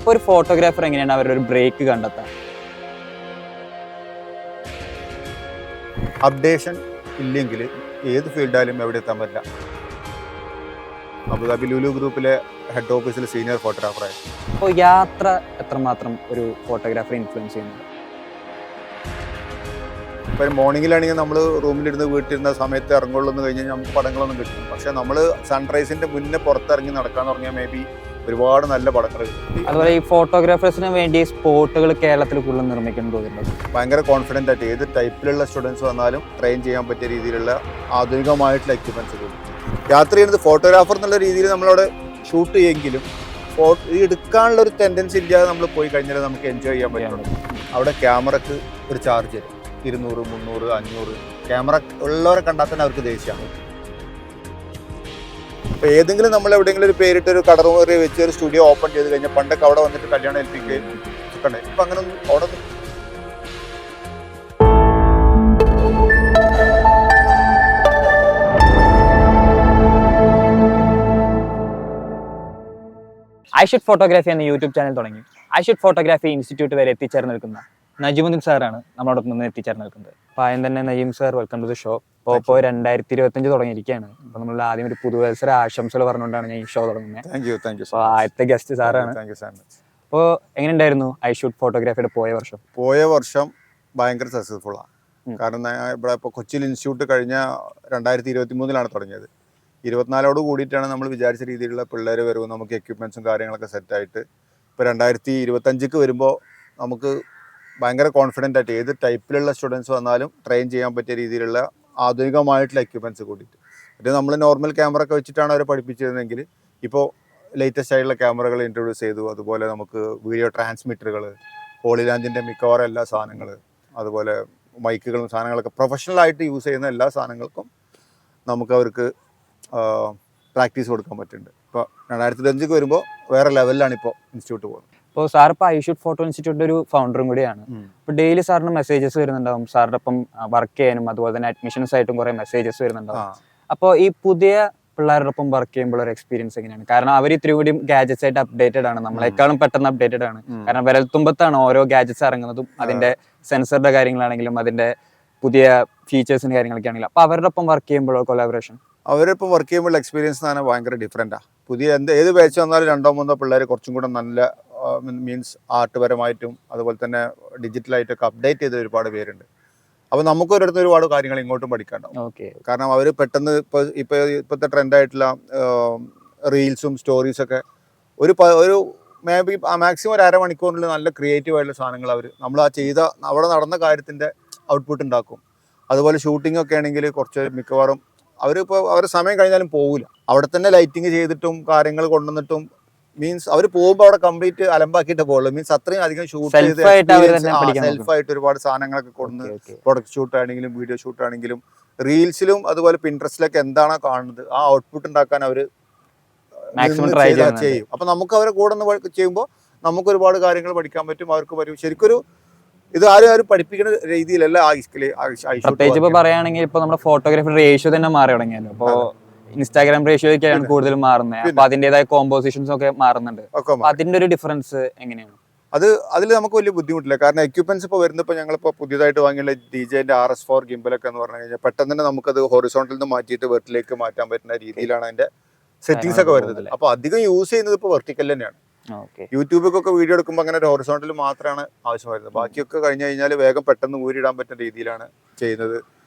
അപ്പോൾ ഒരു ഫോട്ടോഗ്രാഫർ എങ്ങനെയാണ് അവരൊരു ബ്രേക്ക് കണ്ടെത്താൻ? അപ്ഡേഷൻ ഇല്ലെങ്കിൽ ഏത് ഫീൽഡായാലും എവിടെ എത്താൻ പറ്റില്ല. അബുദാബി ലുലു ഗ്രൂപ്പിലെ ഹെഡ് ഓഫീസിൽ സീനിയർ ഫോട്ടോഗ്രാഫറായി. അപ്പോൾ യാത്ര എത്രമാത്രം ഒരു ഫോട്ടോഗ്രാഫറെ ഇൻഫ്ലുവൻസ് ചെയ്യുന്നുണ്ട്? ഇപ്പം മോർണിംഗിലാണെങ്കിൽ നമ്മൾ റൂമിലിരുന്ന് വീട്ടിലിരുന്ന സമയത്ത് ഇറങ്ങുള്ളൂ എന്ന് കഴിഞ്ഞാൽ നമുക്ക് പടങ്ങളൊന്നും കിട്ടും. പക്ഷേ നമ്മൾ സൺറൈസിൻ്റെ മുന്നേ പുറത്തിറങ്ങി നടക്കാൻ തുടങ്ങിയാൽ മേ ബി ഒരുപാട് നല്ല പടങ്ങൾ കിട്ടും. അതുപോലെ ഈ ഫോട്ടോഗ്രാഫേഴ്സിന് വേണ്ടി സ്പോട്ടുകൾ കേരളത്തിൽ കൂടുതൽ നിർമ്മിക്കണം തോന്നുന്നുണ്ട്. ഭയങ്കര കോൺഫിഡൻ്റ് ആയിട്ട് ഏത് ടൈപ്പിലുള്ള സ്റ്റുഡൻസ് വന്നാലും ട്രെയിൻ ചെയ്യാൻ പറ്റിയ രീതിയിലുള്ള ആധുനികമായിട്ടുള്ള എക്യുപ്മെൻറ്റ്സ് കിട്ടും. യാത്ര ചെയ്യുന്നത് ഫോട്ടോഗ്രാഫർ എന്നുള്ള രീതിയിൽ നമ്മളവിടെ ഷൂട്ട് ചെയ്യുമെങ്കിലും എടുക്കാനുള്ള ഒരു ടെൻഡൻസി ഇല്ലാതെ നമ്മൾ പോയി കഴിഞ്ഞാൽ നമുക്ക് എൻജോയ് ചെയ്യാൻ പറ്റുള്ളൂ. അവിടെ ക്യാമറക്ക് ഒരു ചാർജ് തരും, 200, 300, 500. ക്യാമറ ഉള്ളവരെ കണ്ടാൽ തന്നെ അവർക്ക് ദേഷ്യമാണ്. ഇപ്പോൾ ഏതെങ്കിലും നമ്മൾ എവിടെയെങ്കിലും ഒരു പേരിട്ട് ഒരു കടറൂറി വെച്ച് ഒരു സ്റ്റുഡിയോ ഓപ്പൺ ചെയ്ത് കഴിഞ്ഞാൽ പണ്ടൊക്കെ അവിടെ വന്നിട്ട് കല്യാണം ഏൽപ്പിക്കുകയും ഒക്കെ. ഇപ്പം അങ്ങനെ ഒന്നും അവിടെ ഐഷൂട്ട് ഫോട്ടോഗ്രാഫി എന്ന യൂട്യൂബ് ചാനൽ തുടങ്ങി ഐഷൂട്ട് ഫോട്ടോഗ്രാഫി ഇൻസ്റ്റിറ്റ്യൂട്ട് വരെ എത്തിച്ചേർന്ന് നിൽക്കുന്ന നജീമുദ്ദീൻ സാറാണ് നമ്മളോടൊപ്പം നിന്ന് എത്തിച്ചേർന്ന് നിൽക്കുന്നത്. അപ്പോൾ ആദ്യം തന്നെ Najeem sir, welcome to the show. ഇപ്പോൾ 2025 തുടങ്ങിയിരിക്കുകയാണ്. അപ്പോൾ നമ്മൾ ആദ്യം ഒരു പുതുവത്സര ആശംസകൾ പറഞ്ഞുകൊണ്ടാണ് ഞാൻ ഈ ഷോ തുടങ്ങുന്നത്. അപ്പോൾ ആദ്യത്തെ ഗസ്റ്റ് സാറാണ്. അപ്പോൾ എങ്ങനെ ഉണ്ടായിരുന്നു ഐഷൂട്ട് ഫോട്ടോഗ്രാഫിയുടെ പോയ വർഷം? ഭയങ്കര സക്സസ്ഫുള്ളാണ്. കാരണം ഇവിടെ ഇപ്പോൾ കൊച്ചിയിൽ ഇൻസ്റ്റിറ്റ്യൂട്ട് കഴിഞ്ഞ 2023 തുടങ്ങിയത്. 24 കൂടിയിട്ടാണ് നമ്മൾ വിചാരിച്ച രീതിയിലുള്ള പിള്ളേർ വരും, നമുക്ക് എക്യുപ്മെൻറ്റ്സും കാര്യങ്ങളൊക്കെ സെറ്റായിട്ട്. ഇപ്പോൾ 2025 വരുമ്പോൾ നമുക്ക് ഭയങ്കര കോൺഫിഡൻ്റ് ആയിട്ട് ഏത് ടൈപ്പിലുള്ള സ്റ്റുഡൻസ് വന്നാലും ട്രെയിൻ ചെയ്യാൻ പറ്റിയ രീതിയിലുള്ള ആധുനികമായിട്ടുള്ള എക്യുപ്മെൻറ്റ്സ് കൂടിയിട്ട്. ഇത് നമ്മൾ നോർമൽ ക്യാമറ ഒക്കെ വെച്ചിട്ടാണ് അവരെ പഠിപ്പിച്ചിരുന്നെങ്കിൽ ഇപ്പോൾ ലേറ്റസ്റ്റ് ആയിട്ടുള്ള ക്യാമറകൾ ഇൻട്രൊഡ്യൂസ് ചെയ്തു. അതുപോലെ നമുക്ക് വീഡിയോ ട്രാൻസ്മിറ്ററുകൾ, ഹോളിലാൻഡിൻ്റെ മിക്കവാറും എല്ലാ സാധനങ്ങൾ, അതുപോലെ മൈക്കുകളും സാധനങ്ങളൊക്കെ പ്രൊഫഷണലായിട്ട് യൂസ് ചെയ്യുന്ന എല്ലാ സാധനങ്ങൾക്കും നമുക്ക് അവർക്ക് പ്രാക്ടീസ് കൊടുക്കാൻ പറ്റുന്നുണ്ട്. ഇപ്പോൾ 2025 വരുമ്പോൾ വേറെ ലെവലിലാണ് ഇപ്പോൾ ഇൻസ്റ്റിറ്റ്യൂട്ട് പോകുന്നത്. ഇപ്പോൾ സാർ ഇപ്പോൾ ഐഷൂട്ട് ഫോട്ടോ ഇൻസ്റ്റിറ്റ്യൂട്ടിൻ്റെ ഒരു ഫൗണ്ടറും കൂടിയാണ്. ഇപ്പോൾ ഡെയിലി സാറിന് മെസ്സേജസ് വരുന്നുണ്ടാവും, സാറിൻ്റെ ഒപ്പം വർക്ക് ചെയ്യാനും അതുപോലെ തന്നെ അഡ്മിഷൻസ് ആയിട്ടും കുറേ മെസ്സേജസ് വരുന്നുണ്ടാവും. അപ്പോൾ ഈ പുതിയ പിള്ളേരുടെ ഒപ്പം വർക്ക് ചെയ്യുമ്പോൾ ഒരു എക്സ്പീരിയൻസ് എങ്ങനെയാണ്? കാരണം അവർ ഇത്തിരി കൂടി ഗാഡ്ജറ്റ്സ് ആയിട്ട് അപ്ഡേറ്റഡ് ആണ്, നമ്മളെക്കാളും പെട്ടെന്ന് അപ്ഡേറ്റഡ് ആണ്. കാരണം വിരൽത്തുമ്പത്താണ് ഓരോ ഗാഡ്ജറ്റ്സ് ഇറങ്ങുന്നതും, അതിൻ്റെ സെൻസറുടെ കാര്യങ്ങളാണെങ്കിലും അതിൻ്റെ പുതിയ ഫീച്ചേഴ്സിൻ്റെ കാര്യങ്ങളൊക്കെ ആണെങ്കിലും. അപ്പോൾ അവരുടെ ഒപ്പം വർക്ക് ചെയ്യുമ്പോഴോ കൊലാബറേഷൻ അവരിപ്പോൾ വർക്ക് ചെയ്യുമ്പോൾ എക്സ്പീരിയൻസ് എന്ന് പറഞ്ഞാൽ ഭയങ്കര ഡിഫറെൻറ്റാണ്. പുതിയ ഏത് ബാച്ച് വന്നാലും 2-3 പിള്ളേർ കുറച്ചും കൂടെ നല്ല മീൻസ് ആർട്ട് പരമായിട്ടും അതുപോലെ തന്നെ ഡിജിറ്റലായിട്ടൊക്കെ അപ്ഡേറ്റ് ചെയ്ത ഒരുപാട് പേരുണ്ട്. അപ്പോൾ നമുക്ക് ഒരിടത്ത് ഒരുപാട് കാര്യങ്ങൾ ഇങ്ങോട്ടും പഠിക്കാനുണ്ടാവും. കാരണം അവർ പെട്ടെന്ന് ഇപ്പോഴത്തെ ട്രെൻഡായിട്ടുള്ള റീൽസും സ്റ്റോറീസൊക്കെ ഒരു മാക്സിമം ഒരു അരമണിക്കൂറിൽ നല്ല ക്രിയേറ്റീവ് ആയിട്ടുള്ള സാധനങ്ങൾ നമ്മൾ അവിടെ നടന്ന കാര്യത്തിൻ്റെ ഔട്ട്പുട്ട് ഉണ്ടാക്കും. അതുപോലെ ഷൂട്ടിംഗ് ഒക്കെ ആണെങ്കിൽ കുറച്ച് മിക്കവാറും അവരിപ്പോൾ അവരുടെ സമയം കഴിഞ്ഞാലും പോകില്ല, അവിടെ തന്നെ ലൈറ്റിങ് ചെയ്തിട്ടും കാര്യങ്ങൾ കൊണ്ടുവന്നിട്ടും മീൻസ് അവർ പോകുമ്പോൾ അവിടെ കംപ്ലീറ്റ് അലമ്പാക്കിയിട്ട് പോകുള്ളൂ. മീൻസ് അത്രയും അധികം ഷൂട്ട് ചെയ്ത് സെൽഫായിട്ട് ഒരുപാട് സാധനങ്ങളൊക്കെ കൊണ്ടുവന്ന് പ്രൊഡക്റ്റ് ഷൂട്ട് ആണെങ്കിലും വീഡിയോ ഷൂട്ട് ആണെങ്കിലും റീൽസിലും അതുപോലെ പിൻട്രസ്റ്റിലൊക്കെ എന്താണോ കാണുന്നത് ആ ഔട്ട്പുട്ട് ഉണ്ടാക്കാൻ അവർ ചെയ്യും. അപ്പം നമുക്ക് അവരെ കൂടെ ഒന്ന് ചെയ്യുമ്പോൾ നമുക്ക് ഒരുപാട് കാര്യങ്ങൾ പഠിക്കാൻ പറ്റും. അവർക്ക് ശരിക്കൊരു ഇത് ആരും പഠിപ്പിക്കുന്ന രീതിയിലല്ല പറയുകയാണെങ്കിൽ ഇപ്പൊ നമ്മുടെ ഫോട്ടോഗ്രാഫി റേഷ്യോ തന്നെ മാറി തുടങ്ങിയല്ലോ. ഇപ്പൊ ഇൻസ്റ്റാഗ്രാം റേഷ്യോയ്ക്കാണ് കൂടുതൽ മാറുന്നത്. അപ്പൊ അതിന്റേതായ കോമ്പോസിഷൻസ് ഒക്കെ മാറുന്നുണ്ട്. അതിന്റെ ഒരു ഡിഫറൻസ് എങ്ങനെയാണ്? അതിൽ നമുക്ക് വലിയ ബുദ്ധിമുട്ടില്ല. കാരണം എക്യുപ്മെന്റ്സ് ഇപ്പോൾ വരുന്നപ്പോൾ ഞങ്ങളിപ്പോൾ പുതിയതായിട്ട് വാങ്ങിയുള്ള DJIന്റെ RS4 ഗിംബലൊക്കെ എന്ന് പറഞ്ഞു കഴിഞ്ഞാൽ പെട്ടെന്ന് തന്നെ നമുക്കത് ഹൊറിസോണ്ടലിൽ നിന്ന് മാറ്റിയിട്ട് വെർട്ടിലേക്ക് മാറ്റാൻ പറ്റുന്ന രീതിയിലാണ് അതിന്റെ സെറ്റിങ്സ് ഒക്കെ വരുന്നത്. അപ്പോൾ അധികം യൂസ് ചെയ്യുന്നത് ഇപ്പോൾ വെർട്ടിക്കൽ തന്നെയാണ്. യൂട്യൂബിലൊക്കെ വീഡിയോ എടുക്കുമ്പോൾ അങ്ങനെ ഒരു ഹൊറിസോണ്ടൽ മാത്രമാണ് ആവശ്യം വരുന്നത്. ബാക്കിയൊക്കെ കഴിഞ്ഞ് കഴിഞ്ഞാൽ വേഗം പെട്ടെന്ന് ഊരിടാൻ പറ്റുന്ന രീതിയിലാണ് ചെയ്യുന്നത്.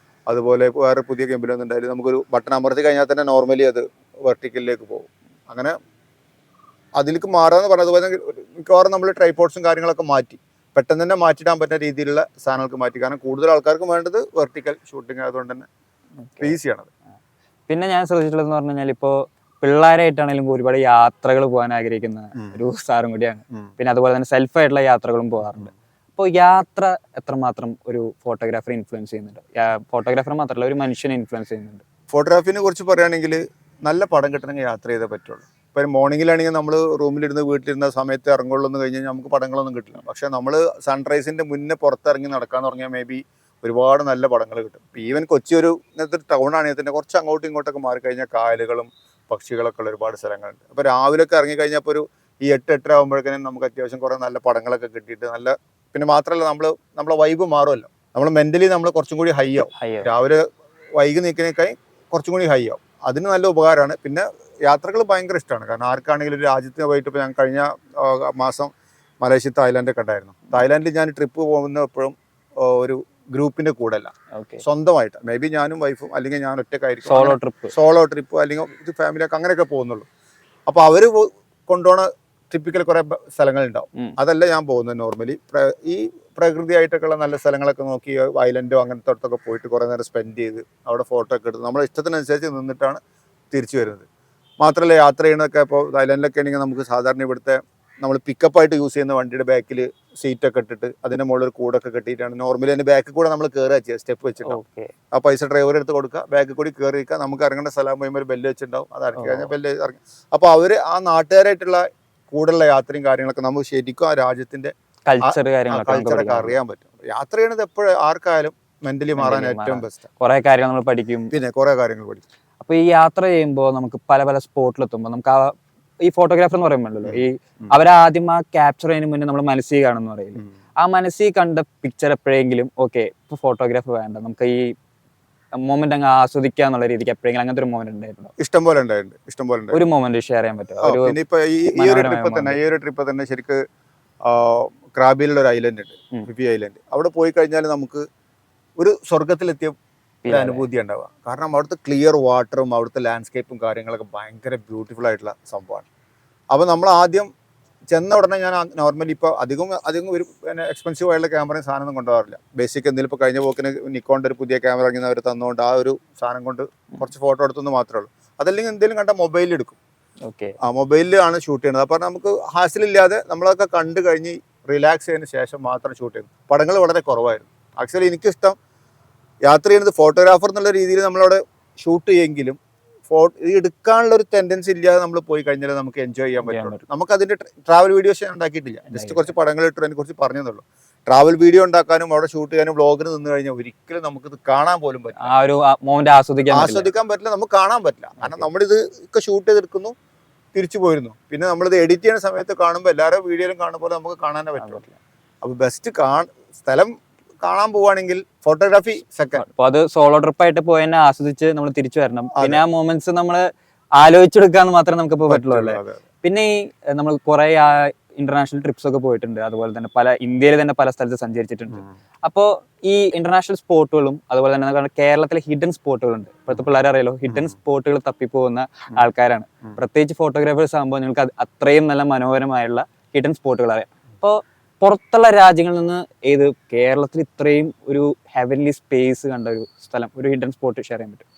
അതുപോലെ വേറെ പുതിയ ഗിംബലൊന്നും ഉണ്ടായാലും നമുക്കൊരു ബട്ടൺ അമർത്തി കഴിഞ്ഞാൽ തന്നെ നോർമലി അത് വെർട്ടിക്കലിലേക്ക് പോകും. അങ്ങനെ അതിലേക്ക് മാറാന്ന് പറഞ്ഞതുപോലെ മിക്കവാറും നമ്മൾ ട്രൈപോഡ്സും കാര്യങ്ങളൊക്കെ മാറ്റി പെട്ടെന്ന് തന്നെ മാറ്റിയിടാൻ പറ്റുന്ന രീതിയിലുള്ള സാധനങ്ങൾക്ക് മാറ്റി. കാരണം കൂടുതൽ ആൾക്കാർക്കും വേണ്ടത് വെർട്ടിക്കൽ ഷൂട്ടിംഗ് ആയതുകൊണ്ട് തന്നെ ഈസിയാണത്. പിന്നെ ഞാൻ ശ്രദ്ധിച്ചിട്ടുള്ളതെന്ന് പറഞ്ഞു കഴിഞ്ഞാൽ ഇപ്പോൾ പിള്ളേരായിട്ടാണെങ്കിലും ഒരുപാട് യാത്രകൾ പോകാൻ ആഗ്രഹിക്കുന്ന ഒരു സാറും കൂടിയാണ്. പിന്നെ അതുപോലെ തന്നെ സെൽഫായിട്ടുള്ള യാത്രകളും പോകാറുണ്ട്. അപ്പോൾ യാത്ര എത്രമാത്രം ഒരു ഫോട്ടോഗ്രാഫറെ ഇൻഫ്ലുവൻസ് ചെയ്യുന്നുണ്ട്? ഫോട്ടോഗ്രാഫർ മാത്രമല്ല, ഒരു മനുഷ്യനെ ഇൻഫ്ലുവൻസ് ചെയ്യുന്നുണ്ട്. ഫോട്ടോഗ്രാഫിനെ കുറിച്ച് പറയുകയാണെങ്കിൽ നല്ല പടം കിട്ടണമെങ്കിൽ യാത്ര ചെയ്തേ പറ്റുള്ളൂ. ഇപ്പോൾ മോർണിംഗിലാണെങ്കിൽ നമ്മൾ റൂമിലിരുന്ന് വീട്ടിലിരുന്ന സമയത്ത് ഇറങ്ങുള്ളൂ എന്ന് കഴിഞ്ഞാൽ നമുക്ക് പടങ്ങളൊന്നും കിട്ടില്ല. പക്ഷേ നമ്മൾ സൺറൈസിൻ്റെ മുന്നേ പുറത്തിറങ്ങി നടക്കാൻ തുടങ്ങിയാൽ മേ ബി ഒരുപാട് നല്ല പടങ്ങൾ കിട്ടും. ഈവൻ കൊച്ചി ഒരു ഇങ്ങനത്തെ ടൗൺ ആണെങ്കിൽ തന്നെ കുറച്ച് അങ്ങോട്ടും ഇങ്ങോട്ടൊക്കെ മാറിക്കഴിഞ്ഞാൽ കായലുകളും പക്ഷികളൊക്കെ ഉള്ള ഒരുപാട് സ്ഥലങ്ങളുണ്ട്. അപ്പോൾ രാവിലെയൊക്കെ ഇറങ്ങിക്കഴിഞ്ഞപ്പോൾ ഒരു ഈ 8-8:30 ആകുമ്പോഴേക്കും നമുക്ക് അത്യാവശ്യം കുറേ നല്ല പടങ്ങളൊക്കെ കിട്ടിയിട്ട് നല്ല, പിന്നെ മാത്രമല്ല നമ്മളെ വൈബ് മാറുമല്ലോ, നമ്മൾ മെന്റലി നമ്മൾ കുറച്ചും കൂടി ഹൈ ആവും. രാവിലെ വൈകി നിൽക്കുന്നതിനേക്കായി കുറച്ചും കൂടി ഹൈ ആവും. അതിന് നല്ല ഉപകാരമാണ്. പിന്നെ യാത്രകൾ ഭയങ്കര ഇഷ്ടമാണ്. കാരണം ആർക്കാണെങ്കിലും ഒരു രാജ്യത്ത് പോയിട്ട്, ഇപ്പോൾ ഞാൻ കഴിഞ്ഞ മാസം മലേഷ്യ തായ്ലാൻഡൊക്കെ ഉണ്ടായിരുന്നു. തായ്ലാൻഡിൽ ഞാൻ ട്രിപ്പ് പോകുന്ന എപ്പോഴും ഒരു ഗ്രൂപ്പിന്റെ കൂടെ അല്ല, സ്വന്തമായിട്ട്. മേ ബി ഞാനും വൈഫും അല്ലെങ്കിൽ ഞാൻ ഒറ്റക്കായിരിക്കും, സോളോ ട്രിപ്പ് അല്ലെങ്കിൽ ഫാമിലിയൊക്കെ അങ്ങനെയൊക്കെ പോകുന്നുള്ളൂ. അപ്പോൾ അവർ കൊണ്ടുപോണ ടിപ്പിക്കൽ കുറേ സ്ഥലങ്ങളുണ്ടാവും. അതല്ല ഞാൻ പോകുന്നത്. നോർമലി ഈ പ്രകൃതിയായിട്ടൊക്കെയുള്ള നല്ല സ്ഥലങ്ങളൊക്കെ നോക്കി ഐലൻഡോ അങ്ങനത്തെ അടുത്തൊക്കെ പോയിട്ട് കുറേ നേരം സ്പെൻഡ് ചെയ്ത് അവിടെ ഫോട്ടോ ഒക്കെ എടുത്ത് നമ്മുടെ ഇഷ്ടത്തിനനുസരിച്ച് നിന്നിട്ടാണ് തിരിച്ചു വരുന്നത്. മാത്രമല്ല യാത്ര ചെയ്യണതൊക്കെ ഇപ്പോൾ തായ്ലാൻഡിലൊക്കെ ആണെങ്കിൽ നമുക്ക് സാധാരണ ഇവിടുത്തെ നമ്മൾ പിക്കപ്പായിട്ട് യൂസ് ചെയ്യുന്ന വണ്ടിയുടെ ബാക്കിൽ സീറ്റൊക്കെ ഇട്ടിട്ട് അതിൻ്റെ മുകളിൽ ഒരു കൂടൊക്കെ കെട്ടിയിട്ടാണ് നോർമലി അതിൻ്റെ ബാക്കിൽ കൂടെ നമ്മൾ കയറുക ചെയ്യുക, സ്റ്റെപ്പ് വെച്ചിട്ടുണ്ടാവും. ആ പൈസ ഡ്രൈവറെ എടുത്ത് കൊടുക്കുക, ബാക്കിൽ കൂടി കയറി വയ്ക്കുക. നമുക്ക് ഇറങ്ങേണ്ട സ്ഥലം പോയി ഒരു ബെല്ല് വെച്ചിട്ടുണ്ടാവും, അത് ഇറക്കി കഴിഞ്ഞാൽ ബെല്ല് ഇറങ്ങി. അപ്പോൾ അവർ ആ നാട്ടുകാരായിട്ടുള്ള കൂടെയുള്ള യാത്രയും കാര്യങ്ങളൊക്കെ നമുക്ക് ശരിക്കും ആ രാജ്യത്തിൻ്റെ കൾച്ചറൊക്കെ അറിയാൻ പറ്റും. യാത്ര ചെയ്യണത് എപ്പോഴും ആർക്കായാലും മെന്റലി മാറാൻ ഏറ്റവും ബെസ്റ്റ്. കുറെ കാര്യങ്ങൾ നമ്മൾ പഠിക്കും, പിന്നെ കുറെ കാര്യങ്ങൾ പഠിക്കും. അപ്പൊ ഈ യാത്ര ചെയ്യുമ്പോൾ നമുക്ക് പല പല സ്പോട്ടിലെത്തുമ്പോൾ നമുക്ക് ഈ ഫോട്ടോഗ്രാഫർ എന്ന് പറയുമ്പോഴല്ലോ, ഈ അവരാദ്യം ആ ക്യാപ്ചർ ചെയ്യുന്നതിന് മുന്നേ നമ്മൾ മനസ്സിൽ കാണുമെന്ന് പറയില്ല. ആ മനസ്സിൽ കണ്ട പിക്ചർ എപ്പോഴെങ്കിലും ഓക്കെ ഇപ്പൊ ഫോട്ടോഗ്രാഫർ വേണ്ട, നമുക്ക് ഈ മൊമെന്റ് അങ്ങ് ആസ്വദിക്കാന്നുള്ള രീതിക്ക് എപ്പോഴെങ്കിലും അങ്ങനത്തെ ഒരു മൊമെന്റ് ഉണ്ടായിട്ടുണ്ടോ? ഇഷ്ടംപോലെ ഉണ്ടായിട്ടുണ്ട്. ഒരു മൊമെന്റ് ഷെയർ ചെയ്യാൻ പറ്റുമോ? ഇനിയിപ്പോ ഈ ഒരു ട്രിപ്പ് തന്നെ ശരിക്ക് ക്രാബിലുള്ള ഒരു ഐലൻഡ് ഉണ്ട്, ഫിഫി ഐലൻഡ്. അവിടെ പോയി കഴിഞ്ഞാൽ നമുക്ക് ഒരു സ്വർഗത്തിലെത്തിയ അനുഭൂതി ഉണ്ടാവുക. കാരണം അവിടുത്തെ ക്ലിയർ വാട്ടറും അവിടുത്തെ ലാൻഡ്സ്കേപ്പും കാര്യങ്ങളൊക്കെ ഭയങ്കര ബ്യൂട്ടിഫുൾ ആയിട്ടുള്ള സംഭവമാണ്. അപ്പോൾ നമ്മൾ ആദ്യം ചെന്ന ഉടനെ ഞാൻ നോർമലി ഇപ്പോൾ അധികം ഒരു എക്സ്പെൻസീവ് ആയിട്ടുള്ള ക്യാമറയും സാധനം കൊണ്ടുപോകാറില്ല. ബേസിക് എന്തെങ്കിലും ഇപ്പോൾ കഴിഞ്ഞ പോക്കിന് നിക്കോണിൻ്റെ ഒരു പുതിയ ക്യാമറ ഇങ്ങനെ അവർ തന്നുകൊണ്ട് ആ ഒരു സാധനം കൊണ്ട് കുറച്ച് ഫോട്ടോ എടുത്തെന്ന് മാത്രമേ ഉള്ളൂ. അതല്ലെങ്കിൽ എന്തെങ്കിലും കണ്ടാൽ മൊബൈലിൽ എടുക്കും. മൊബൈലിലാണ് ഷൂട്ട് ചെയ്യുന്നത്. അപ്പോൾ നമുക്ക് ഹാസിലില്ലാതെ നമ്മളതൊക്കെ കണ്ടു കഴിഞ്ഞ് റിലാക്സ് ചെയ്തതിന് ശേഷം മാത്രം ഷൂട്ട് ചെയ്യുന്നു. പടങ്ങൾ വളരെ കുറവായിരുന്നു. ആക്ച്വലി എനിക്കിഷ്ടം യാത്ര ചെയ്യുന്നത് ഫോട്ടോഗ്രാഫർ എന്നുള്ള രീതിയിൽ നമ്മളവിടെ ഷൂട്ട് ചെയ്യുമെങ്കിലും എടുക്കാനുള്ള ഒരു ടെൻഡൻസി ഇല്ലാതെ നമ്മൾ പോയി കഴിഞ്ഞാൽ നമുക്ക് എൻജോയ് ചെയ്യാൻ പറ്റുള്ളൂ. നമുക്ക് അതിന്റെ ട്രാവൽ വീഡിയോസ് ഞാൻ ഉണ്ടാക്കിയിട്ടില്ല, ജസ്റ്റ് കുറച്ച് പടങ്ങൾ ഇട്ടു അതിനെ കുറിച്ച് പറഞ്ഞതേ. ട്രാവൽ വീഡിയോ ഉണ്ടാക്കാനും അവിടെ ഷൂട്ട് ചെയ്യാനും വ്ളോഗിന് നിന്ന് കഴിഞ്ഞാൽ ഒരിക്കലും നമുക്കിത് കാണാൻ പോലും പറ്റില്ല, ആസ്വദിക്കാൻ പറ്റില്ല, നമുക്ക് കാണാൻ പറ്റില്ല. കാരണം നമ്മളിത് ഒക്കെ ഷൂട്ട് ചെയ്തെടുക്കുന്നു, തിരിച്ചു പോയിരുന്നു. പിന്നെ നമ്മളിത് എഡിറ്റ് ചെയ്യുന്ന സമയത്ത് കാണുമ്പോൾ എല്ലാവരും വീഡിയോയിലും കാണുമ്പോൾ നമുക്ക് കാണാനേ പറ്റില്ല. അപ്പോൾ ബെസ്റ്റ് സ്ഥലം കാണാൻ പോവുകയാണെങ്കിൽ ഫോട്ടോഗ്രാഫി സെക്കൻഡ്. അപ്പൊ അത് സോളോ ട്രിപ്പ് ആയിട്ട് പോയി തന്നെ ആസ്വദിച്ച് നമ്മൾ തിരിച്ചു വരണം. പിന്നെ ആ മൊമെന്റ്സ് നമ്മൾ ആലോചിച്ചെടുക്കാന്ന് മാത്രമേ നമുക്ക് ഇപ്പോൾ പറ്റുള്ളൂ അല്ലേ. പിന്നെ ഈ നമ്മൾ കുറെ ഇന്റർനാഷണൽ ട്രിപ്സ് ഒക്കെ പോയിട്ടുണ്ട്, അതുപോലെ തന്നെ ഇന്ത്യയിൽ തന്നെ പല സ്ഥലത്ത് സഞ്ചരിച്ചിട്ടുണ്ട്. അപ്പോൾ ഈ ഇന്റർനാഷണൽ സ്പോട്ടുകളും അതുപോലെ തന്നെ കേരളത്തിലെ ഹിഡൻ സ്പോട്ടുകളുണ്ട്. ഇപ്പോഴത്തെ പിള്ളേരെ അറിയാലോ, ഹിഡൻ സ്പോട്ടുകൾ തപ്പിപ്പോകുന്ന ആൾക്കാരാണ്. പ്രത്യേകിച്ച് ഫോട്ടോഗ്രാഫേഴ്സ് ആകുമ്പോൾ നിങ്ങൾക്ക് അത്രയും നല്ല മനോഹരമായുള്ള ഹിഡൻ സ്പോട്ടുകൾ അറിയാം. അപ്പോൾ പുറത്തുള്ള രാജ്യങ്ങളിൽ നിന്ന് കേരളത്തിൽ ഇത്രയും ഒരു ഹെവൻലി സ്പേസ് കണ്ട ഒരു സ്ഥലം, ഒരു ഹിഡൻ സ്പോട്ട് ഷെയർ ചെയ്യാൻ പറ്റും?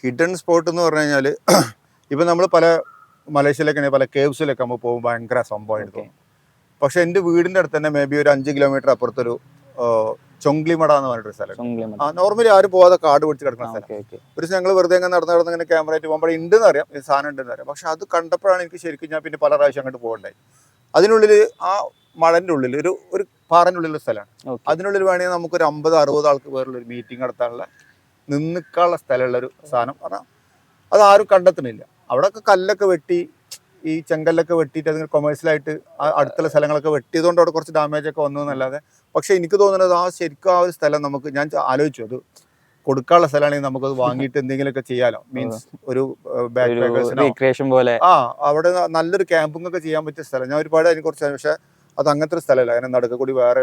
ഹിഡൻ സ്പോട്ട് എന്ന് പറഞ്ഞു കഴിഞ്ഞാൽ ഇപ്പം നമ്മൾ പല മലേഷ്യയിലൊക്കെ പല കേവ്സിലൊക്കെ നമ്മൾ പോകുമ്പോൾ ഭയങ്കര സംഭവമായിട്ട് തോന്നും. പക്ഷെ എൻ്റെ വീടിൻ്റെ അടുത്ത് തന്നെ മേ ബി ഒരു 5 കിലോമീറ്റർ അപ്പുറത്തൊരു ചൊങ്ക്ലിമട എന്ന് പറഞ്ഞിട്ടൊരു സ്ഥലം. നോർമലി ആരും പോകാതെ കാട് പിടിച്ച് കിടക്കുന്ന സ്ഥലം. ഒരു ഞങ്ങൾ വെറുതെ അങ്ങനെ നടന്ന് ഇങ്ങനെ ക്യാമറ ആയിട്ട് പോകുമ്പോൾ ഉണ്ടെന്ന് അറിയാം, ഈ സാധനം ഉണ്ടെന്ന് അറിയാം. പക്ഷെ അത് കണ്ടപ്പോഴാണ് എനിക്ക് ശരിക്കും ഞാൻ പിന്നെ പല പ്രാവശ്യം അങ്ങോട്ട് പോകണ്ടായി. അതിനുള്ളിൽ ആ മഴൻ്റെ ഉള്ളിൽ ഒരു പാറൻ്റെ ഉള്ളിലുള്ള സ്ഥലമാണ്. അതിനുള്ളിൽ വേണമെങ്കിൽ നമുക്കൊരു 50-60 ആൾക്ക് വേറുള്ള ഒരു മീറ്റിംഗ് നടത്താനുള്ള നിന്നിക്കാനുള്ള സ്ഥലമുള്ള ഒരു സാധനം. പറഞ്ഞാൽ അതാരും കണ്ടെത്തുന്നില്ല. അവിടെയൊക്കെ കല്ലൊക്കെ വെട്ടി, ഈ ചെങ്കല്ലൊക്കെ വെട്ടിയിട്ട് അതിന് കൊമേഴ്സ്യലായിട്ട് അടുത്തുള്ള സ്ഥലങ്ങളൊക്കെ വെട്ടിയതുകൊണ്ട് അവിടെ കുറച്ച് ഡാമേജ് ഒക്കെ വന്നു എന്നല്ലാതെ. പക്ഷെ എനിക്ക് തോന്നുന്നത് ശരിക്കും ആ ഒരു സ്ഥലം ഞാൻ ആലോചിച്ചു, അത് കൊടുക്കാനുള്ള സ്ഥലമാണെങ്കിൽ നമുക്കത് വാങ്ങിയിട്ട് എന്തെങ്കിലുമൊക്കെ ചെയ്യാലോ. മീൻസ് ഒരു ബാക്ക് പാക്കേഴ്സിനോ പോലെ അവിടെ നല്ലൊരു ക്യാമ്പിംഗ് ഒക്കെ ചെയ്യാൻ പറ്റിയ സ്ഥലം. ഞാൻ ഒരുപാട് അതിനെ കുറിച്ച്, പക്ഷെ അത് അങ്ങനത്തെ ഒരു സ്ഥലമല്ല. അതിനെ നടുക്ക കൂടി വേറെ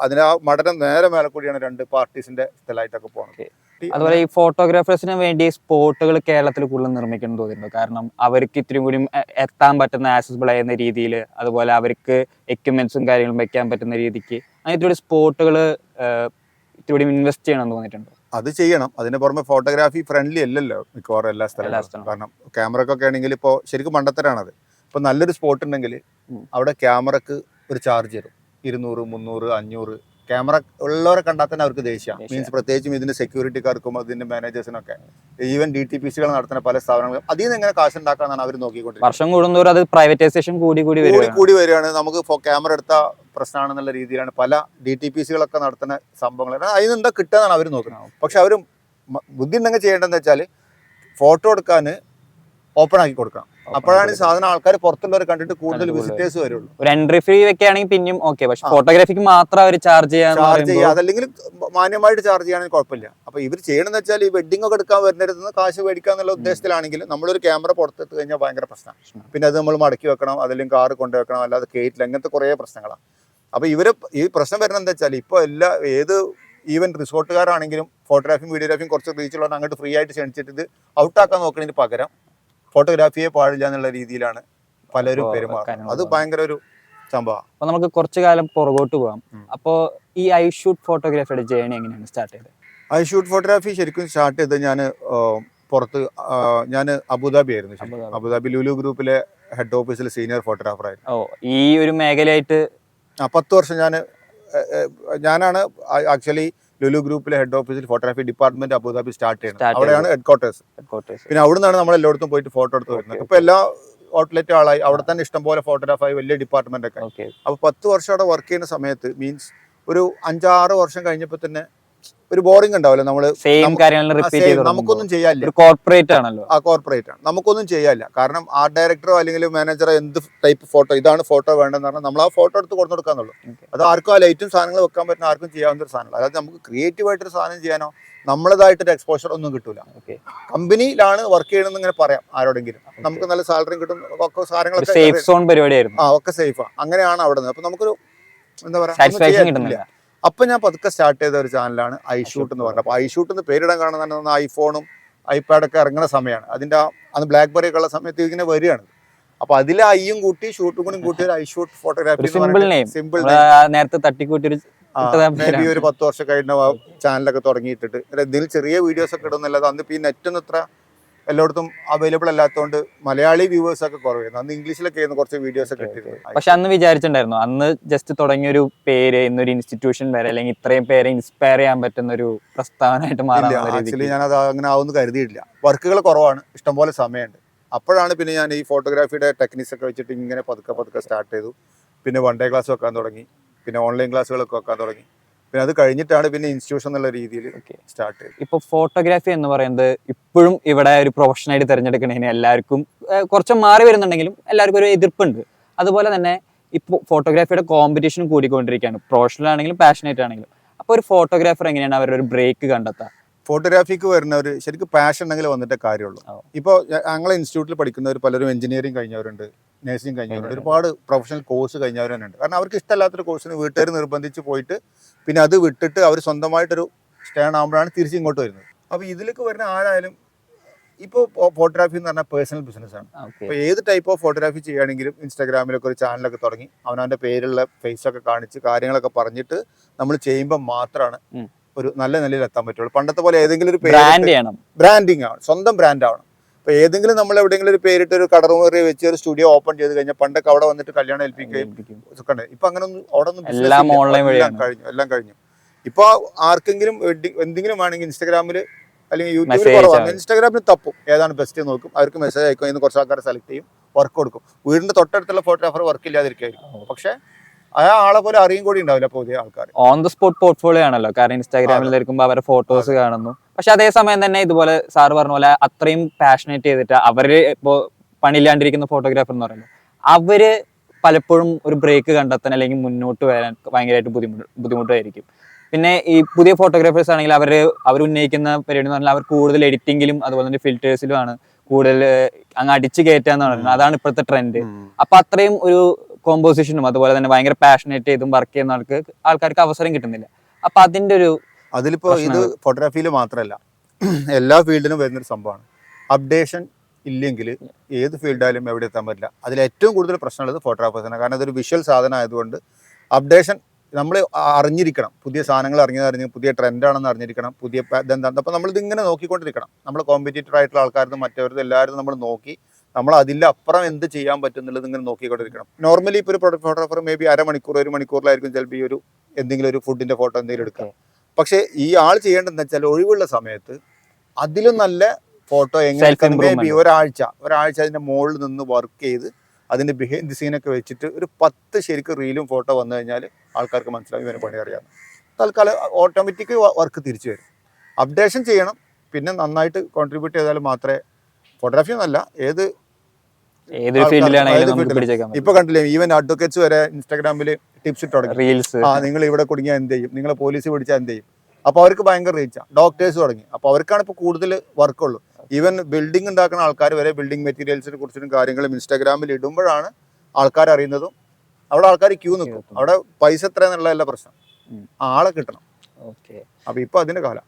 അതിന് ആ മടന നേരെ മേലെ കൂടിയാണ് 2 പാർട്ടീസിന്റെ സ്ഥലമായിട്ടൊക്കെ പോകുന്നത്. അതുപോലെ ഈ ഫോട്ടോഗ്രാഫേഴ്സിന് വേണ്ടി സ്പോട്ടുകൾ കേരളത്തിൽ കൂടുതൽ നിർമ്മിക്കണം തോന്നിയിട്ടുണ്ട്. കാരണം അവർക്ക് ഇത്തിരി കൂടി എത്താൻ പറ്റുന്ന ആക്സസിബിൾ ആയിരുന്ന രീതിയിൽ, അതുപോലെ അവർക്ക് എക്യുപ്മെന്റ്സും കാര്യങ്ങളും വെക്കാൻ പറ്റുന്ന രീതിക്ക് അങ്ങനത്തെ സ്പോട്ടുകൾ ഇത്തിരി ഇൻവെസ്റ്റ് ചെയ്യണം തോന്നിയിട്ടുണ്ട്. അത് ചെയ്യണം. അതിന് പുറമെ ഫോട്ടോഗ്രാഫി ഫ്രണ്ട്ലി അല്ലല്ലോ മിക്കവാറും എല്ലാ സ്ഥലത്തും. കാരണം ക്യാമറക്കൊക്കെ ആണെങ്കിൽ ഇപ്പോൾ ശരിക്കും മണ്ടത്തരാണത്. ഇപ്പൊ നല്ലൊരു സ്പോട്ട് ഉണ്ടെങ്കിൽ അവിടെ ക്യാമറക്ക് ഒരു ചാർജ് തരും, 200, 300, 500. ക്യാമറ ഉള്ളവരെ കണ്ടാൽ തന്നെ അവർക്ക് ദേഷ്യമാണ്. മീൻസ് പ്രത്യേകിച്ചും ഇതിന്റെ സെക്യൂരിറ്റിക്കാർക്കും അതിന്റെ മാനേജേഴ്സിനൊക്കെ, ഈവൻ DTPCകൾ നടത്തുന്ന പല സ്ഥാപനങ്ങളും അതിൽ നിന്ന് എങ്ങനെ കാശ് ഉണ്ടാക്കാന്നാണ് അവർ നോക്കിക്കൊണ്ടിരിക്കുന്നത്. വർഷം കൂടുന്നതോറും അത് പ്രൈവറ്റൈസേഷൻ കൂടി വരികയാണ്. നമുക്ക് ക്യാമറ എടുത്ത പ്രശ്നമാണെന്നുള്ള രീതിയിലാണ് പല DTPCകളൊക്കെ നടത്തുന്ന സംഭവങ്ങൾ. അതിൽ നിന്ന് എന്താ കിട്ടുകയെന്നാണ് അവർ നോക്കുന്നത്. പക്ഷെ അവർ ബുദ്ധി ഉണ്ടെങ്കിൽ ചെയ്യേണ്ടതെന്ന് വെച്ചാൽ ഫോട്ടോ എടുക്കാൻ ഓപ്പൺ ആക്കി കൊടുക്കണം. അപ്പോഴാണ് ഈ സാധനം ആൾക്കാർ പുറത്തുള്ളവർ കണ്ടിട്ട് കൂടുതൽ വിസിറ്റേഴ്സ് വരുള്ളൂ. ഒരു എൻട്രി ഫീ വെക്കുകയാണെങ്കിൽ പിന്നെയും ഓക്കെ, പക്ഷെ ഫോട്ടോഗ്രാഫിക്ക് മാത്രം അവർ ചാർജ് ചെയ്യുക, അതല്ലെങ്കിൽ മാന്യമായിട്ട് ചാർജ് ചെയ്യുകയാണെങ്കിൽ കുഴപ്പമില്ല. അപ്പൊ ഇവർ ചെയ്യണമെന്ന് വെച്ചാൽ ഈ വെഡിങ് ഒക്കെ എടുക്കാൻ വരുന്നിടത്ത് കാശ് മേടിക്കുക എന്നുള്ള ഉദ്ദേശത്തിലാണെങ്കിൽ നമ്മളൊരു ക്യാമറ പുറത്തെടുത്ത് കഴിഞ്ഞാൽ ഭയങ്കര പ്രശ്നമാണ്. പിന്നെ അത് നമ്മൾ മടക്കി വെക്കണം, അതല്ലെങ്കിൽ കാറ് കൊണ്ടുവെക്കണം, അല്ലാതെ കേറ്റില്ല, അങ്ങനത്തെ കുറേ പ്രശ്നങ്ങളാണ്. അപ്പൊ ഇവര് ഈ പ്രശ്നം വരുന്നത് എന്താ വെച്ചാൽ ഇപ്പൊ ഏത് ഈവൻ റിസോർട്ടുകാരാണെങ്കിലും ഫോട്ടോഗ്രാഫിയും വീഡിയോഗ്രാഫിയും കുറച്ച് റീച്ചുള്ളവർ അങ്ങോട്ട് ഫ്രീ ആയിട്ട് ക്ഷണിച്ചിട്ട് ഇത് ഔട്ടാക്കാൻ നോക്കുന്നതിന് പകരം ഫോട്ടോഗ്രാഫിയെ പാടില്ല എന്നുള്ള രീതിയിലാണ് പലരും പെരുമാറുന്നത്. അത് ഭയങ്കര ഒരു സംഭവം. അപ്പൊ നമുക്ക് കുറച്ചു കാലം പുറകോട്ട് പോകാം. അപ്പോ ഈ ഐ ഷൂട്ട് ഫോട്ടോഗ്രാഫിയുടെ ജേണി എങ്ങനെയാണ് സ്റ്റാർട്ട് ചെയ്തത്? ഐ ഷൂട്ട് ഫോട്ടോഗ്രാഫി ശരിക്കും സ്റ്റാർട്ട് ചെയ്തത് ഞാൻ അബുദാബി ആയിരുന്നു. അബുദാബി ലുലു ഗ്രൂപ്പിലെ ഹെഡ് ഓഫീസിൽ സീനിയർ ഫോട്ടോഗ്രാഫർ ആയിരുന്നു. ഈ ഒരു മേഖലയായിട്ട് 10 വർഷം ഞാനാണ് ആക്ച്വലി ലുലു ഗ്രൂപ്പിലെ ഹെഡ് ഓഫീസിൽ ഫോട്ടോഗ്രാഫി ഡിപ്പാർട്ട്മെന്റ് അബുദാബി സ്റ്റാർട്ട് ചെയ്യുന്നത്. അവിടെയാണ് ഹെഡ് ക്വാർട്ടേഴ്സ്. പിന്നെ അവിടെ നിന്നാണ് നമ്മൾ എല്ലായിടത്തും പോയിട്ട് ഫോട്ടോ എടുത്ത് വരുന്നത്. ഇപ്പൊ എല്ലാ ഔട്ട്ലെറ്റ് ആളായി, അവിടെ തന്നെ ഇഷ്ടംപോലെ ഫോട്ടോഗ്രാഫായി, വലിയ ഡിപ്പാർട്ട്മെന്റ് ഒക്കെ. അപ്പൊ 10 വർഷം അവിടെ വർക്ക് ചെയ്യുന്ന സമയത്ത് മീൻസ് ഒരു 5-6 വർഷം കഴിഞ്ഞപ്പോ തന്നെ ഒരു ബോറിംഗ് ഉണ്ടാവില്ല. നമുക്കൊന്നും ചെയ്യാനില്ല. കോർപ്പറേറ്റ് ആണല്ലോ. കോർപ്പറേറ്റ് ആണ്, നമുക്കൊന്നും ചെയ്യാനില്ല. കാരണം ആർട്ട് ഡയറക്ടറോ അല്ലെങ്കിൽ മാനേജറോ എന്ത് ടൈപ്പ് ഫോട്ടോ, ഇതാണ് ഫോട്ടോ വേണ്ടെന്ന് പറഞ്ഞാൽ നമ്മൾ ആ ഫോട്ടോ എടുത്ത് കൊടുത്തു കൊടുക്കാന്നുള്ളൂ. അത് ആർക്കും ആ ലൈറ്റും സാധനങ്ങൾ വെക്കാൻ പറ്റുന്ന ആർക്കും ചെയ്യാവുന്ന ഒരു സാധനങ്ങൾ. അതായത് നമുക്ക് ക്രിയേറ്റീവ് ആയിട്ടൊരു സാധനം ചെയ്യാനോ നമ്മളതായിട്ടൊരു എക്സ്പോഷർ ഒന്നും കിട്ടൂല. കമ്പനിയിലാണ് വർക്ക് ചെയ്യണമെന്ന് ഇങ്ങനെ പറയാം ആരോടെങ്കിലും, നമുക്ക് നല്ല സാലറിയും കിട്ടും, ഒക്കെ സാധനങ്ങളൊക്കെ ഒക്കെ സേഫാ. അങ്ങനെയാണ് അവിടെ നിന്ന്. അപ്പൊ നമുക്കൊരു എന്താ പറയാ, അപ്പൊ ഞാൻ പതുക്കെ സ്റ്റാർട്ട് ചെയ്ത ഒരു ചാനലാണ് ഐ ഷൂട്ട് എന്ന് പറഞ്ഞത്. അപ്പൊ ഐ ഷൂട്ട് എന്ന് പേരിടാൻ കാണുന്ന ഐഫോണും ഐപാഡൊക്കെ ഇറങ്ങുന്ന സമയമാണ്. അന്ന് ബ്ലാക്ക് ബെറി ഒക്കെ ഉള്ള സമയത്ത് ഇങ്ങനെ വരികയാണ്. അപ്പൊ അതിൽ ഐയും കൂട്ടി ഷൂട്ടും കൂടി കൂട്ടി ഒരു ഐ ഷൂട്ട് ഫോട്ടോഗ്രാഫി, സിമ്പിൾ നേരത്തെ തട്ടിക്കൂട്ടി മേ ബി ഒരു 10 വർഷം കഴിഞ്ഞ ചാനലൊക്കെ തുടങ്ങിയിട്ടിട്ട് ഇതിൽ ചെറിയ വീഡിയോസ് ഒക്കെ ഇടുന്നല്ലാതെ അന്ന് ഈ നെറ്റൊന്നും ഇത്ര എല്ലായിടത്തും അവൈലബിൾ അല്ലാത്തതുകൊണ്ട് മലയാളി വ്യൂവേഴ്സ് ഒക്കെ കുറവായിരുന്നു. അന്ന് ഇംഗ്ലീഷിലൊക്കെ ആയിരുന്നു കുറച്ച് വീഡിയോസ് ഒക്കെ ഇട്ടിരുന്നത്. പക്ഷെ അന്ന് വിചാരിച്ചിട്ടുണ്ടായിരുന്നു, അന്ന് ജസ്റ്റ് തുടങ്ങിയൊരു പേര് ഇന്നൊരു ഇൻസ്റ്റിറ്റ്യൂഷൻ വരെ അല്ലെങ്കിൽ ഇത്രയും പേരെ ഇൻസ്പയർ ചെയ്യാൻ പറ്റുന്ന ഒരു പ്രസ്ഥാനമായിട്ട് മാറാൻ? ആക്ച്വലി ഞാനത് അങ്ങനെ ആവുമെന്ന് കരുതിയിട്ടില്ല. വർക്കുകൾ കുറവാണ്, ഇഷ്ടംപോലെ സമയമുണ്ട്. അപ്പോഴാണ് പിന്നെ ഞാൻ ഈ ഫോട്ടോഗ്രാഫിയുടെ ടെക്നിക്സ് ഒക്കെ വെച്ചിട്ട് ഇങ്ങനെ പതുക്കെ സ്റ്റാർട്ട് ചെയ്തു. പിന്നെ 1 ഡേ ക്ലാസ് വെക്കാൻ തുടങ്ങി, പിന്നെ ഓൺലൈൻ ക്ലാസ്സുകളൊക്കെ വെക്കാൻ തുടങ്ങി. പിന്നെ അത് കഴിഞ്ഞിട്ടാണ് പിന്നെ ഇൻസ്റ്റിറ്റ്യൂഷൻ എന്നുള്ള രീതിയിൽ സ്റ്റാർട്ട് ചെയ്തത്. ഇപ്പോൾ ഫോട്ടോഗ്രാഫി എന്ന് പറയുന്നത് ഇപ്പോഴും ഇവിടെ ഒരു പ്രൊഫഷനായിട്ട് തിരഞ്ഞെടുക്കുന്നതിന് എല്ലാവർക്കും കുറച്ച് മാറി വരുന്നുണ്ടെങ്കിലും എല്ലാവർക്കും ഒരു എതിർപ്പുണ്ട്. അതുപോലെ തന്നെ ഇപ്പോൾ ഫോട്ടോഗ്രാഫിയുടെ കോമ്പറ്റീഷൻ കൂടിക്കൊണ്ടിരിക്കുകയാണ്, പ്രൊഫഷണൽ ആണെങ്കിലും പാഷനേറ്റ് ആണെങ്കിലും. അപ്പോൾ ഒരു ഫോട്ടോഗ്രാഫർ എങ്ങനെയാണ് അവരുടെ ഒരു ബ്രേക്ക് കണ്ടെത്തുക? ഫോട്ടോഗ്രാഫിക്ക് വരുന്നവർ ശരിക്കും പാഷൻ ഉണ്ടെങ്കിൽ വന്നിട്ടേ കാര്യമുള്ളൂ. ഇപ്പോൾ ഞങ്ങളെ ഇൻസ്റ്റിറ്റ്യൂട്ടിൽ പഠിക്കുന്നവർ പലരും എഞ്ചിനീയറിംഗ് കഴിഞ്ഞവരുണ്ട്, നഴ്സിംഗ് കഴിഞ്ഞവരുണ്ട്, ഒരുപാട് പ്രൊഫഷണൽ കോഴ്സ് കഴിഞ്ഞവർ തന്നെ ഉണ്ട്. കാരണം അവർക്ക് ഇഷ്ടമല്ലാത്തൊരു കോഴ്സിന് വീട്ടുകാർ നിർബന്ധിച്ച് പോയിട്ട് പിന്നെ അത് വിട്ടിട്ട് അവർ സ്വന്തമായിട്ടൊരു സ്റ്റേൺ ആകുമ്പോഴാണ് തിരിച്ച് ഇങ്ങോട്ട് വരുന്നത്. അപ്പോൾ ഇതിലേക്ക് വരുന്ന ആരായാലും ഇപ്പോൾ ഫോട്ടോഗ്രാഫി എന്ന് പറഞ്ഞാൽ പേഴ്സണൽ ബിസിനസ്സാണ്. അപ്പോൾ ഏത് ടൈപ്പ് ഓഫ് ഫോട്ടോഗ്രാഫി ചെയ്യുകയാണെങ്കിലും ഇൻസ്റ്റാഗ്രാമിലൊക്കെ ഒരു ചാനലൊക്കെ തുടങ്ങി അവനവൻ്റെ പേരുള്ള ഫേസൊക്കെ കാണിച്ച് കാര്യങ്ങളൊക്കെ പറഞ്ഞിട്ട് നമ്മൾ ചെയ്യുമ്പോൾ മാത്രമാണ് ഒരു നല്ല നിലയിൽ എത്താൻ പറ്റുള്ളൂ. പണ്ടത്തെ പോലെ ഏതെങ്കിലും ഒരു ബ്രാൻഡിങ് ആണ്, സ്വന്തം ബ്രാൻഡ് ആവണം. ഇപ്പൊ ഏതെങ്കിലും നമ്മൾ എവിടെയെങ്കിലും ഒരു പേരിട്ട് ഒരു കടറുമുറി വെച്ച് ഒരു സ്റ്റുഡിയോ ഓപ്പൺ ചെയ്ത് കഴിഞ്ഞാൽ പണ്ടൊക്കെ അവിടെ വന്നിട്ട് കല്യാണം ഏൽപ്പിക്കുകയും ഇപ്പൊ അങ്ങനെ ഒന്നും അവിടെ ഒന്നും എല്ലാം കഴിഞ്ഞു. ഇപ്പൊ ആർക്കെങ്കിലും എന്തെങ്കിലും വേണമെങ്കിൽ ഇൻസ്റ്റാഗ്രാമിൽ അല്ലെങ്കിൽ യൂട്യൂബിൽ കുറവാണ്, ഇൻസ്റ്റാഗ്രാമിൽ തപ്പും ഏതാണ് ബെസ്റ്റ് നോക്കും, അവർക്ക് മെസ്സേജ് അയക്കും, അതിന് കുറച്ച് ആൾക്കാരെ സെലക്ട് ചെയ്യും, വർക്ക് കൊടുക്കും. വീടിന്റെ തൊട്ടടുത്തുള്ള ഫോട്ടോഗ്രാഫർ വർക്ക് ഇല്ലാതിരിക്കും, പക്ഷെ ആ ആളെ പോലെ അറിയും കൂടി ഉണ്ടാവില്ല പുതിയ ആൾക്കാർ. ഓൺ ദ സ്പോട്ട് പോർട്ട്ഫോളിയോ ആണല്ലോ, കാരണം ഇൻസ്റ്റാഗ്രാമിൽ ഇരിക്കുമ്പോൾ അവരുടെ ഫോട്ടോസ് കാണുന്നു. പക്ഷെ അതേസമയം തന്നെ ഇതുപോലെ സാറ് പറഞ്ഞ പോലെ അത്രയും പാഷനേറ്റ് ചെയ്തിട്ട് അവര് ഇപ്പോൾ പണിയില്ലാണ്ടിരിക്കുന്ന ഫോട്ടോഗ്രാഫർ എന്ന് പറയുമ്പോൾ അവര് പലപ്പോഴും ഒരു ബ്രേക്ക് കണ്ടെത്താൻ അല്ലെങ്കിൽ മുന്നോട്ട് വരാൻ ഭയങ്കരമായിട്ട് ബുദ്ധിമുട്ടായിരിക്കും. പിന്നെ ഈ പുതിയ ഫോട്ടോഗ്രാഫേഴ്സ് ആണെങ്കിൽ അവർ ഉന്നയിക്കുന്ന പരിപാടി എന്ന് പറഞ്ഞാൽ അവർ കൂടുതൽ എഡിറ്റിംഗിലും അതുപോലെ തന്നെ ഫിൽറ്റേഴ്സിലുമാണ് കൂടുതൽ അങ്ങ് അടിച്ചു കയറ്റാന്ന് പറയുന്നത്. അതാണ് ഇപ്പോഴത്തെ ട്രെൻഡ്. അപ്പൊ അത്രയും ഒരു കോമ്പോസിഷനും അതുപോലെ തന്നെ ഭയങ്കര പാഷനേറ്റ് ചെയ്തും വർക്ക് ചെയ്യുന്ന ആൾക്കാർക്ക് അവസരം കിട്ടുന്നില്ല. അപ്പൊ അതിലിപ്പോ ഇത് ഫോട്ടോഗ്രാഫിയിൽ മാത്രമല്ല എല്ലാ ഫീൽഡിലും വരുന്നൊരു സംഭവമാണ്. അപ്ഡേഷൻ ഇല്ലെങ്കിൽ ഏത് ഫീൽഡായാലും എവിടെ എത്താൻ പറ്റില്ല. അതിൽ ഏറ്റവും കൂടുതൽ പ്രശ്നമുള്ളത് ഫോട്ടോഗ്രാഫേഴ്സിനാണ്. കാരണം അതൊരു വിഷ്വൽ സാധനം ആയതുകൊണ്ട് അപ്ഡേഷൻ നമ്മൾ അറിഞ്ഞിരിക്കണം. പുതിയ സാധനങ്ങൾ അറിഞ്ഞ് പുതിയ ട്രെൻഡാണെന്ന് അറിഞ്ഞിരിക്കണം, പുതിയ ഇതെന്താണ്. അപ്പോൾ നമ്മളിതിങ്ങനെ നോക്കിക്കൊണ്ടിരിക്കണം. നമ്മൾ കോമ്പറ്റീറ്റർ ആയിട്ടുള്ള ആൾക്കാരും മറ്റവരും എല്ലാവരും നമ്മൾ നോക്കി നമ്മൾ അതിൻ്റെ അപ്പുറം എന്ത് ചെയ്യാൻ പറ്റും എന്നുള്ളത് ഇങ്ങനെ നോക്കിക്കൊണ്ടിരിക്കണം. നോർമലി ഇപ്പോൾ ഒരു ഫോട്ടോഗ്രാഫർ മേ ബി 1 മണിക്കൂറിലായിരിക്കും ചിലപ്പോൾ ഈ എന്തെങ്കിലും ഒരു ഫുഡിൻ്റെ ഫോട്ടോ എന്തെങ്കിലും എടുക്കുക. പക്ഷേ ഈ ആൾ ചെയ്യേണ്ടതെന്ന് വെച്ചാൽ ഒഴിവുള്ള സമയത്ത് അതിലും നല്ല ഫോട്ടോ എങ്ങനെ മേ ബി ഒരാഴ്ച അതിൻ്റെ മുകളിൽ നിന്ന് വർക്ക് ചെയ്ത് അതിൻ്റെ ബിഹൈൻഡ് ദി സീനൊക്കെ വെച്ചിട്ട് ഒരു 10 ശരിക്കും റീലും ഫോട്ടോ വന്നു കഴിഞ്ഞാൽ ആൾക്കാർക്ക് മനസ്സിലാവും ഇവനെ പണി അറിയാമെന്ന്. തൽക്കാലം ഓട്ടോമാറ്റിക് വർക്ക് തിരിച്ചു വരും. അപ്ഡേഷൻ ചെയ്യണം, പിന്നെ നന്നായിട്ട് കോൺട്രിബ്യൂട്ട് ചെയ്താൽ മാത്രമേ ഫോട്ടോഗ്രാഫി ഒന്നല്ല, ഏതൊരു ഫീൽഡിലാണെങ്കിലും നമുക്ക് ഫീൽഡിലും. പിടിച്ചേക്കാൻ ഇപ്പൊ കണ്ടില്ലേ, ഈവൻ അഡ്വക്കേറ്റ്സ് വരെ ഇൻസ്റ്റാഗ്രാമിൽ ടിപ്സ് ഇട്ട് തുടങ്ങി. റീൽസ്. നിങ്ങൾ ഇവിടെ കുടുങ്ങിയാൽ എന്ത് ചെയ്യും, നിങ്ങളെ പോലീസ് പിടിച്ചാൽ എന്ത് ചെയ്യും. അപ്പോൾ അവർക്ക് ഭയങ്കര റീച്ചാണ്. ഡോക്ടേഴ്സ് തുടങ്ങി. അപ്പോൾ അവർക്കാണ് ഇപ്പോൾ കൂടുതൽ വർക്കുള്ളൂ. ഈവൻ ബിൽഡിംഗ് ഉണ്ടാക്കുന്ന ആൾക്കാർ വരെ ബിൽഡിംഗ് മെറ്റീരിയൽസിനെ കുറിച്ചും കാര്യങ്ങളും ഇൻസ്റ്റാഗ്രാമിൽ ഇടുമ്പോഴാണ് ആൾക്കാർ അറിയുന്നതും. അവിടെ ആൾക്കാർ ക്യൂ നിൽക്കും. അവിടെ പൈസ എത്ര എന്നുള്ളതല്ല പ്രശ്നം, ആളെ കിട്ടണം. ഓക്കെ. അപ്പോൾ ഇപ്പോൾ അതിൻ്റെ കാലം.